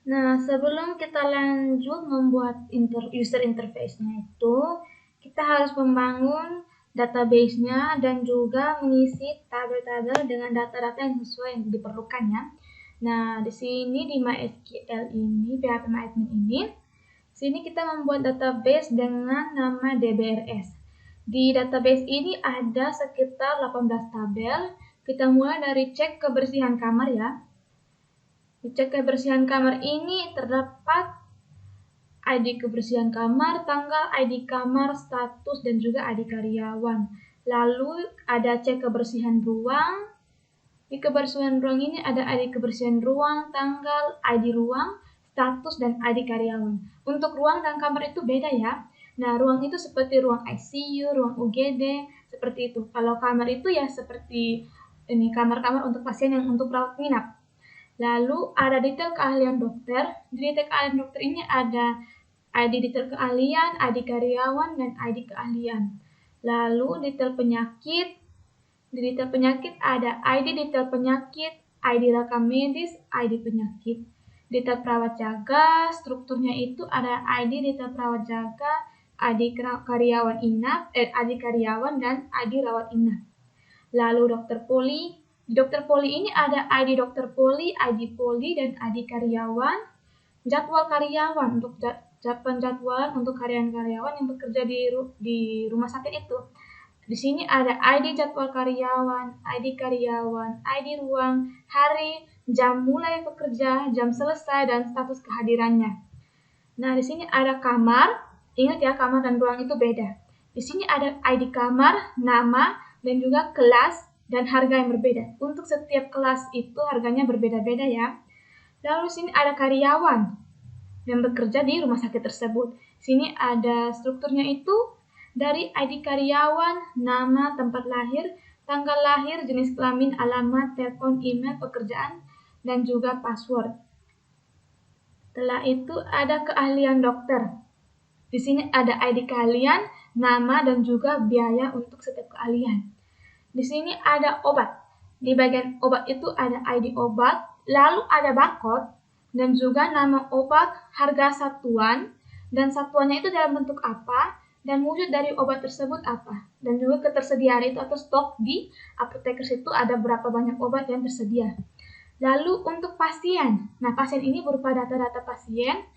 Nah, sebelum kita lanjut membuat user interface-nya itu, kita harus membangun database-nya dan juga mengisi tabel-tabel dengan data-data yang sesuai yang diperlukan ya. Nah, di sini di MySQL ini, PHP MyAdmin ini, sini kita membuat database dengan nama DBRS. Di database ini ada sekitar 18 tabel. Kita mulai dari cek kebersihan kamar ya. Di cek kebersihan kamar ini terdapat ID kebersihan kamar, tanggal ID kamar, status, dan juga ID karyawan. Lalu ada cek kebersihan ruang. Di kebersihan ruang ini ada ID kebersihan ruang, tanggal, ID ruang, status, dan ID karyawan. Untuk ruang dan kamar itu beda ya. Nah, ruang itu seperti ruang ICU, ruang UGD, seperti itu. Kalau kamar itu ya seperti ini kamar-kamar untuk pasien yang untuk rawat inap. Lalu ada detail keahlian dokter. Di detail keahlian dokter ini ada ID detail keahlian, ID karyawan, dan ID keahlian. Lalu detail penyakit. Di detail penyakit ada ID detail penyakit, ID rekam medis, ID penyakit. Detail perawat jaga, strukturnya itu ada ID detail perawat jaga, ID karyawan inap, ID karyawan, dan ID rawat inap. Lalu dokter poli. Di dokter poli ini ada ID dokter poli, ID poli, dan ID karyawan. Jadwal karyawan untuk penjadwalan untuk karyawan-karyawan yang bekerja di rumah sakit itu. Di sini ada ID jadwal karyawan, ID karyawan, ID ruang, hari, jam mulai bekerja, jam selesai, dan status kehadirannya. Nah, di sini ada kamar. Ingat ya, kamar dan ruang itu beda. Di sini ada ID kamar, nama, dan juga kelas dan harga yang berbeda. Untuk setiap kelas itu harganya berbeda-beda ya. Lalu di sini ada karyawan yang bekerja di rumah sakit tersebut. Sini ada strukturnya itu dari ID karyawan, nama, tempat lahir, tanggal lahir, jenis kelamin, alamat, telepon, email, pekerjaan, dan juga password. Setelah itu ada keahlian dokter. Di sini ada ID keahlian, nama, dan juga biaya untuk setiap keahlian. Di sini ada obat. Di bagian obat itu ada ID obat, lalu ada barcode, dan juga nama obat, harga satuan, dan satuannya itu dalam bentuk apa, dan wujud dari obat tersebut apa. Dan juga ketersediaan itu atau stok di apoteker itu ada berapa banyak obat yang tersedia. Lalu untuk pasien, nah pasien ini berupa data-data pasien,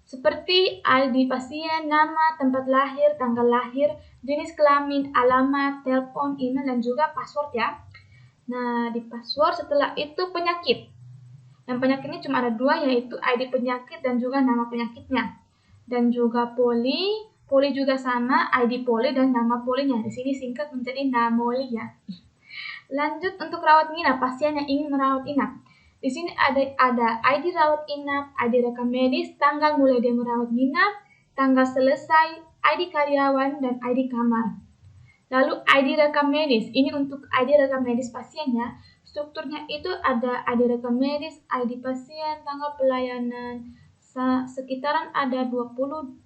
seperti ID pasien, nama, tempat lahir, tanggal lahir, jenis kelamin, alamat, telepon, email, dan juga password ya. Nah, di password setelah itu penyakit. Yang penyakitnya cuma ada dua, yaitu ID penyakit dan juga nama penyakitnya. Dan juga poli juga sama, ID poli dan nama polinya. Di sini singkat menjadi namoli ya. Lanjut untuk rawat inap, pasien yang ingin merawat inap. Di sini ada ID rawat inap, ID rekam medis, tanggal mulai dia merawat inap, tanggal selesai, ID karyawan, dan ID kamar. Lalu ID rekam medis, ini untuk ID rekam medis pasiennya. Strukturnya itu ada ID rekam medis, ID pasien, tanggal pelayanan, sekitaran ada 22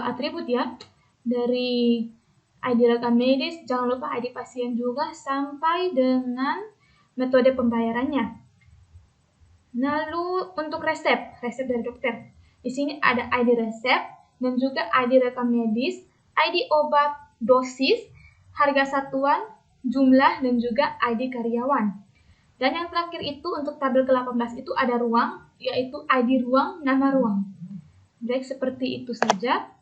atribut ya. Dari ID rekam medis, jangan lupa ID pasien juga, sampai dengan metode pembayarannya. Lalu untuk resep dari dokter. Di sini ada ID resep dan juga ID rekam medis, ID obat, dosis, harga satuan, jumlah, dan juga ID karyawan. Dan yang terakhir itu untuk tabel ke-18 itu ada ruang, yaitu ID ruang, nama ruang. Baik, seperti itu saja.